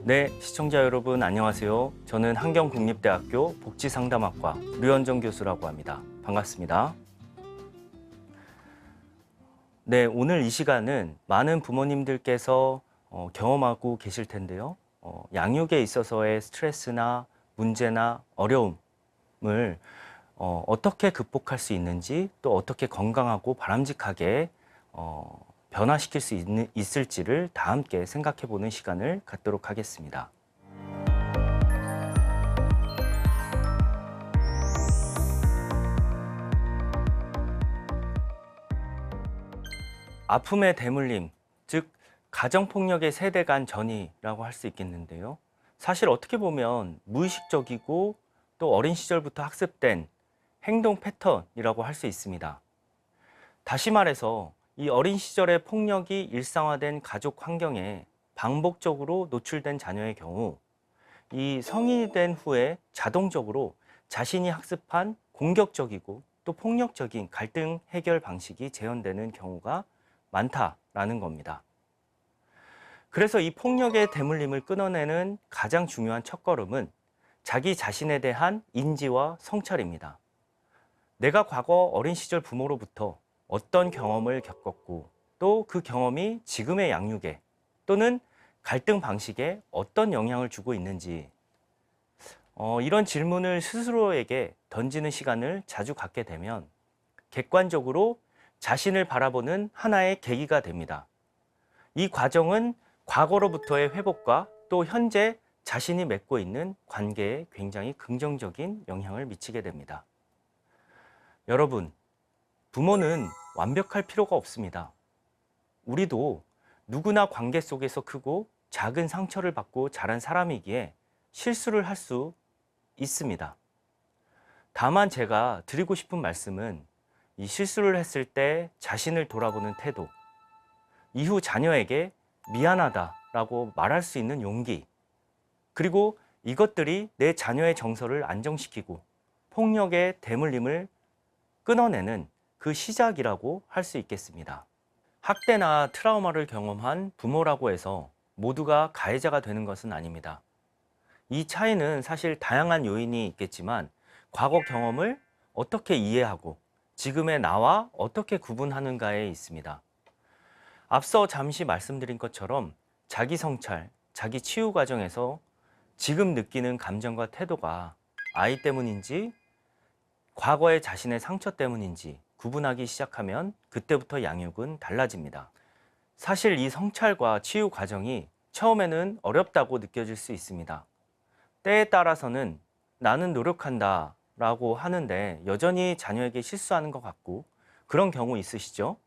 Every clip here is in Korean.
네, 시청자 여러분 안녕하세요. 저는 한경국립대학교 복지상담학과 류현정 교수라고 합니다. 반갑습니다. 네, 오늘 이 시간은 많은 부모님들께서 경험하고 계실 텐데요. 양육에 있어서의 스트레스나 문제나 어려움을 어떻게 극복할 수 있는지, 또 어떻게 건강하고 바람직하게 변화시킬 수 있을지를 다 함께 생각해 보는 시간을 갖도록 하겠습니다. 아픔의 대물림, 즉 가정폭력의 세대 간 전이라고 할 수 있겠는데요. 사실 어떻게 보면 무의식적이고 또 어린 시절부터 학습된 행동 패턴이라고 할 수 있습니다. 다시 말해서 이 어린 시절의 폭력이 일상화된 가족 환경에 반복적으로 노출된 자녀의 경우, 이 성인이 된 후에 자동적으로 자신이 학습한 공격적이고 또 폭력적인 갈등 해결 방식이 재현되는 경우가 많다라는 겁니다. 그래서 이 폭력의 대물림을 끊어내는 가장 중요한 첫걸음은 자기 자신에 대한 인지와 성찰입니다. 내가 과거 어린 시절 부모로부터 어떤 경험을 겪었고 또 그 경험이 지금의 양육에 또는 갈등 방식에 어떤 영향을 주고 있는지 이런 질문을 스스로에게 던지는 시간을 자주 갖게 되면 객관적으로 자신을 바라보는 하나의 계기가 됩니다. 이 과정은 과거로부터의 회복과 또 현재 자신이 맺고 있는 관계에 굉장히 긍정적인 영향을 미치게 됩니다. 여러분, 부모는 완벽할 필요가 없습니다. 우리도 누구나 관계 속에서 크고 작은 상처를 받고 자란 사람이기에 실수를 할 수 있습니다. 다만 제가 드리고 싶은 말씀은 이 실수를 했을 때 자신을 돌아보는 태도, 이후 자녀에게 미안하다라고 말할 수 있는 용기, 그리고 이것들이 내 자녀의 정서를 안정시키고 폭력의 대물림을 끊어내는 그 시작이라고 할 수 있겠습니다. 학대나 트라우마를 경험한 부모라고 해서 모두가 가해자가 되는 것은 아닙니다. 이 차이는 사실 다양한 요인이 있겠지만 과거 경험을 어떻게 이해하고 지금의 나와 어떻게 구분하는가에 있습니다. 앞서 잠시 말씀드린 것처럼 자기 성찰, 자기 치유 과정에서 지금 느끼는 감정과 태도가 아이 때문인지 과거의 자신의 상처 때문인지 구분하기 시작하면 그때부터 양육은 달라집니다. 사실 이 성찰과 치유 과정이 처음에는 어렵다고 느껴질 수 있습니다. 때에 따라서는 나는 노력한다 라고 하는데 여전히 자녀에게 실수하는 것 같고 그런 경우 있으시죠?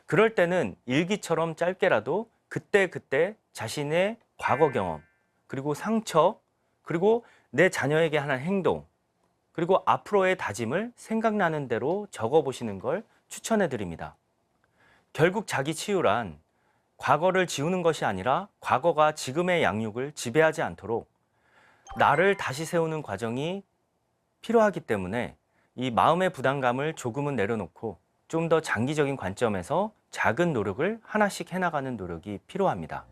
그럴 때는 일기처럼 짧게라도 그때그때 자신의 과거 경험, 그리고 상처, 그리고 내 자녀에게 하는 행동, 그리고 앞으로의 다짐을 생각나는 대로 적어보시는 걸 추천해 드립니다. 결국 자기 치유란 과거를 지우는 것이 아니라 과거가 지금의 양육을 지배하지 않도록 나를 다시 세우는 과정이 필요하기 때문에 이 마음의 부담감을 조금은 내려놓고 좀 더 장기적인 관점에서 작은 노력을 하나씩 해나가는 노력이 필요합니다.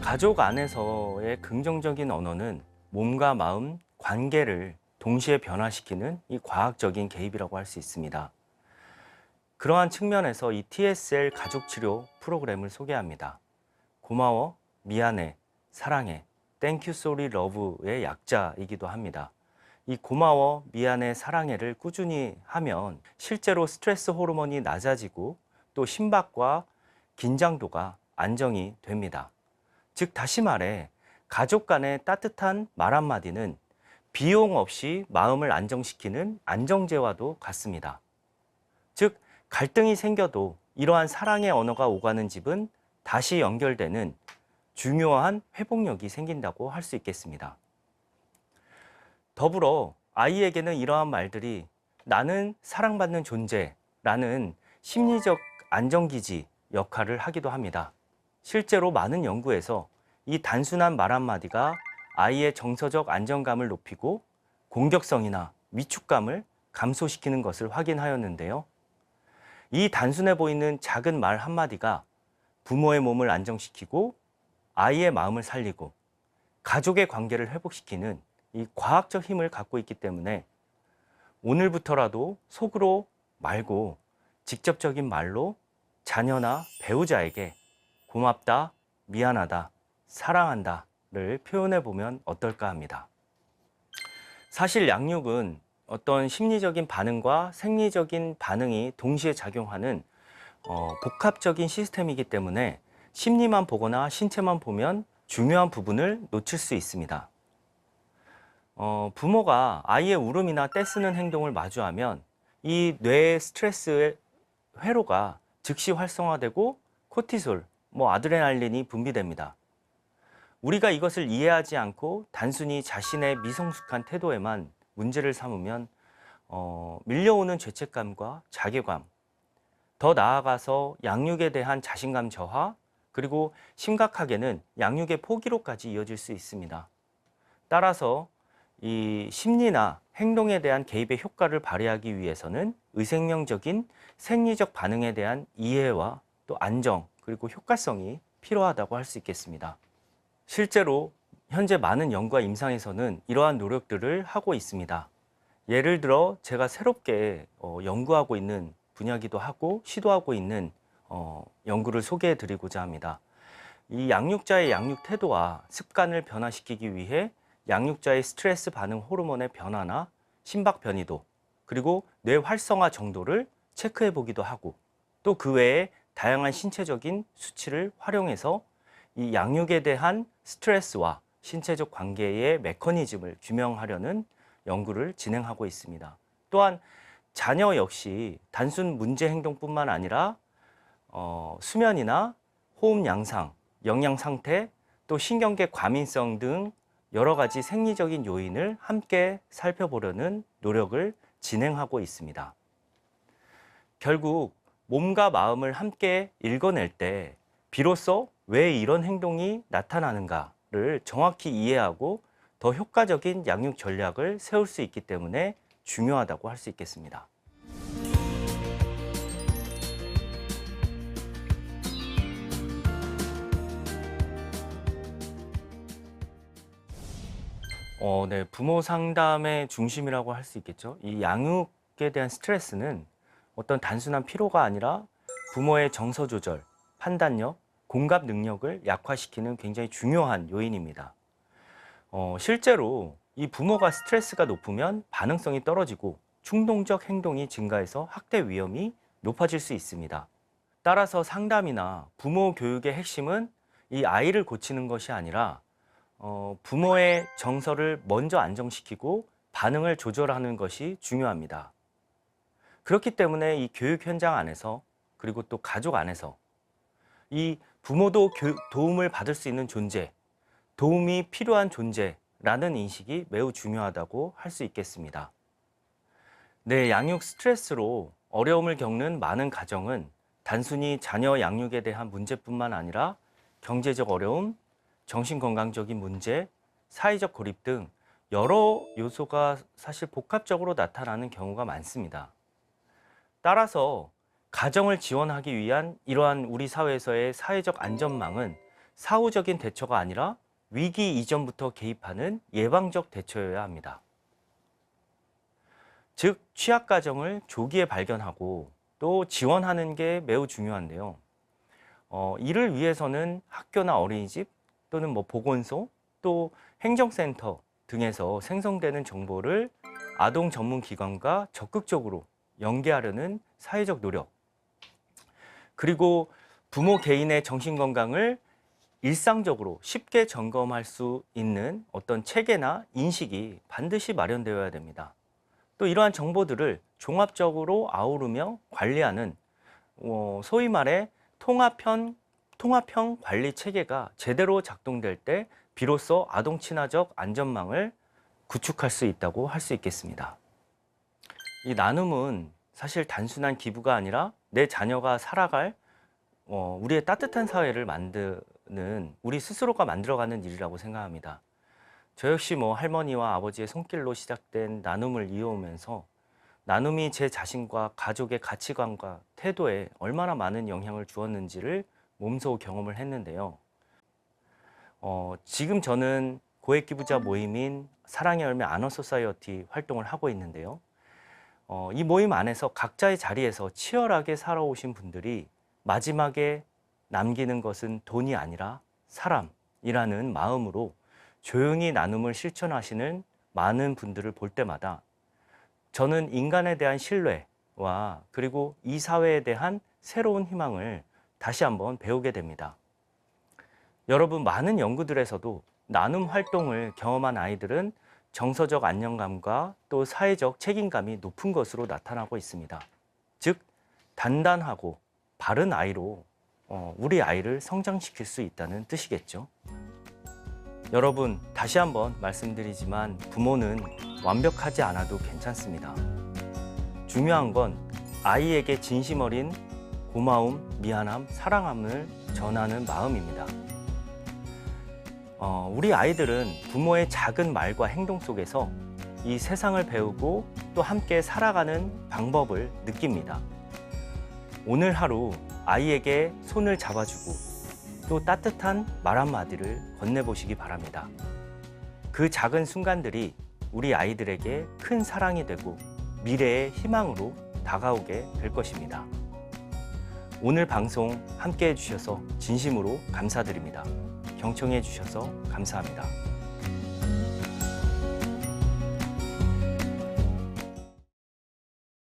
가족 안에서의 긍정적인 언어는 몸과 마음, 관계를 동시에 변화시키는 이 과학적인 개입이라고 할 수 있습니다. 그러한 측면에서 이 TSL 가족치료 프로그램을 소개합니다. 고마워, 미안해, 사랑해, Thank you, sorry, love의 약자이기도 합니다. 이 고마워, 미안해, 사랑해를 꾸준히 하면 실제로 스트레스 호르몬이 낮아지고 또 심박과 긴장도가 안정이 됩니다. 즉 다시 말해 가족 간의 따뜻한 말 한마디는 비용 없이 마음을 안정시키는 안정제와도 같습니다. 즉 갈등이 생겨도 이러한 사랑의 언어가 오가는 집은 다시 연결되는 중요한 회복력이 생긴다고 할 수 있겠습니다. 더불어 아이에게는 이러한 말들이 나는 사랑받는 존재라는 심리적 안정기지 역할을 하기도 합니다. 실제로 많은 연구에서 이 단순한 말 한마디가 아이의 정서적 안정감을 높이고 공격성이나 위축감을 감소시키는 것을 확인하였는데요. 이 단순해 보이는 작은 말 한마디가 부모의 몸을 안정시키고 아이의 마음을 살리고 가족의 관계를 회복시키는 이 과학적 힘을 갖고 있기 때문에 오늘부터라도 속으로 말고 직접적인 말로 자녀나 배우자에게 고맙다, 미안하다, 사랑한다를 표현해 보면 어떨까 합니다. 사실 양육은 어떤 심리적인 반응과 생리적인 반응이 동시에 작용하는 복합적인 시스템이기 때문에 심리만 보거나 신체만 보면 중요한 부분을 놓칠 수 있습니다. 부모가 아이의 울음이나 떼쓰는 행동을 마주하면 이 뇌의 스트레스 회로가 즉시 활성화되고 코티솔, 아드레날린이 분비됩니다. 우리가 이것을 이해하지 않고 단순히 자신의 미성숙한 태도에만 문제를 삼으면 밀려오는 죄책감과 자괴감, 더 나아가서 양육에 대한 자신감 저하, 그리고 심각하게는 양육의 포기로까지 이어질 수 있습니다. 따라서 이 심리나 행동에 대한 개입의 효과를 발휘하기 위해서는 의생명적인 생리적 반응에 대한 이해와 또 안정, 그리고 효과성이 필요하다고 할 수 있겠습니다. 실제로 현재 많은 연구와 임상에서는 이러한 노력들을 하고 있습니다. 예를 들어 제가 새롭게 연구하고 있는 분야기도 하고 시도하고 있는 연구를 소개해 드리고자 합니다. 이 양육자의 양육 태도와 습관을 변화시키기 위해 양육자의 스트레스 반응 호르몬의 변화나 심박 변이도, 그리고 뇌 활성화 정도를 체크해 보기도 하고, 또 그 외에 다양한 신체적인 수치를 활용해서 이 양육에 대한 스트레스와 신체적 관계의 메커니즘을 규명하려는 연구를 진행하고 있습니다. 또한 자녀 역시 단순 문제 행동뿐만 아니라 수면이나 호흡 양상, 영양 상태, 또 신경계 과민성 등 여러 가지 생리적인 요인을 함께 살펴보려는 노력을 진행하고 있습니다. 결국 몸과 마음을 함께 읽어낼 때 비로소 왜 이런 행동이 나타나는가를 정확히 이해하고 더 효과적인 양육 전략을 세울 수 있기 때문에 중요하다고 할 수 있겠습니다. 네, 부모 상담의 중심이라고 할 수 있겠죠. 이 양육에 대한 스트레스는 어떤 단순한 피로가 아니라 부모의 정서 조절, 판단력, 공감 능력을 약화시키는 굉장히 중요한 요인입니다. 실제로 이 부모가 스트레스가 높으면 반응성이 떨어지고 충동적 행동이 증가해서 학대 위험이 높아질 수 있습니다. 따라서 상담이나 부모 교육의 핵심은 이 아이를 고치는 것이 아니라 부모의 정서를 먼저 안정시키고 반응을 조절하는 것이 중요합니다. 그렇기 때문에 이 교육 현장 안에서, 그리고 또 가족 안에서 이 부모도 도움을 받을 수 있는 존재, 도움이 필요한 존재라는 인식이 매우 중요하다고 할 수 있겠습니다. 네, 양육 스트레스로 어려움을 겪는 많은 가정은 단순히 자녀 양육에 대한 문제뿐만 아니라 경제적 어려움, 정신건강적인 문제, 사회적 고립 등 여러 요소가 사실 복합적으로 나타나는 경우가 많습니다. 따라서 가정을 지원하기 위한 이러한 우리 사회에서의 사회적 안전망은 사후적인 대처가 아니라 위기 이전부터 개입하는 예방적 대처여야 합니다. 즉, 취약 가정을 조기에 발견하고 또 지원하는 게 매우 중요한데요. 이를 위해서는 학교나 어린이집 또는 보건소 또 행정센터 등에서 생성되는 정보를 아동 전문 기관과 적극적으로 연계하려는 사회적 노력, 그리고 부모 개인의 정신건강을 일상적으로 쉽게 점검할 수 있는 어떤 체계나 인식이 반드시 마련되어야 됩니다. 또 이러한 정보들을 종합적으로 아우르며 관리하는 소위 말해 통합형 관리 체계가 제대로 작동될 때 비로소 아동 친화적 안전망을 구축할 수 있다고 할 수 있겠습니다. 이 나눔은 사실 단순한 기부가 아니라 내 자녀가 살아갈 우리의 따뜻한 사회를 만드는 우리 스스로가 만들어가는 일이라고 생각합니다. 저 역시 할머니와 아버지의 손길로 시작된 나눔을 이어오면서 나눔이 제 자신과 가족의 가치관과 태도에 얼마나 많은 영향을 주었는지를 몸소 경험을 했는데요. 지금 저는 고액 기부자 모임인 사랑의 열매 아너소사이어티 활동을 하고 있는데요. 이 모임 안에서 각자의 자리에서 치열하게 살아오신 분들이 마지막에 남기는 것은 돈이 아니라 사람이라는 마음으로 조용히 나눔을 실천하시는 많은 분들을 볼 때마다 저는 인간에 대한 신뢰와 그리고 이 사회에 대한 새로운 희망을 다시 한번 배우게 됩니다. 여러분, 많은 연구들에서도 나눔 활동을 경험한 아이들은 정서적 안정감과 또 사회적 책임감이 높은 것으로 나타나고 있습니다. 즉, 단단하고 바른 아이로 우리 아이를 성장시킬 수 있다는 뜻이겠죠. 여러분, 다시 한번 말씀드리지만 부모는 완벽하지 않아도 괜찮습니다. 중요한 건 아이에게 진심 어린 고마움, 미안함, 사랑함을 전하는 마음입니다. 우리 아이들은 부모의 작은 말과 행동 속에서 이 세상을 배우고 또 함께 살아가는 방법을 느낍니다. 오늘 하루 아이에게 손을 잡아주고 또 따뜻한 말 한마디를 건네보시기 바랍니다. 그 작은 순간들이 우리 아이들에게 큰 사랑이 되고 미래의 희망으로 다가오게 될 것입니다. 오늘 방송 함께 해주셔서 진심으로 감사드립니다. 경청해 주셔서 감사합니다.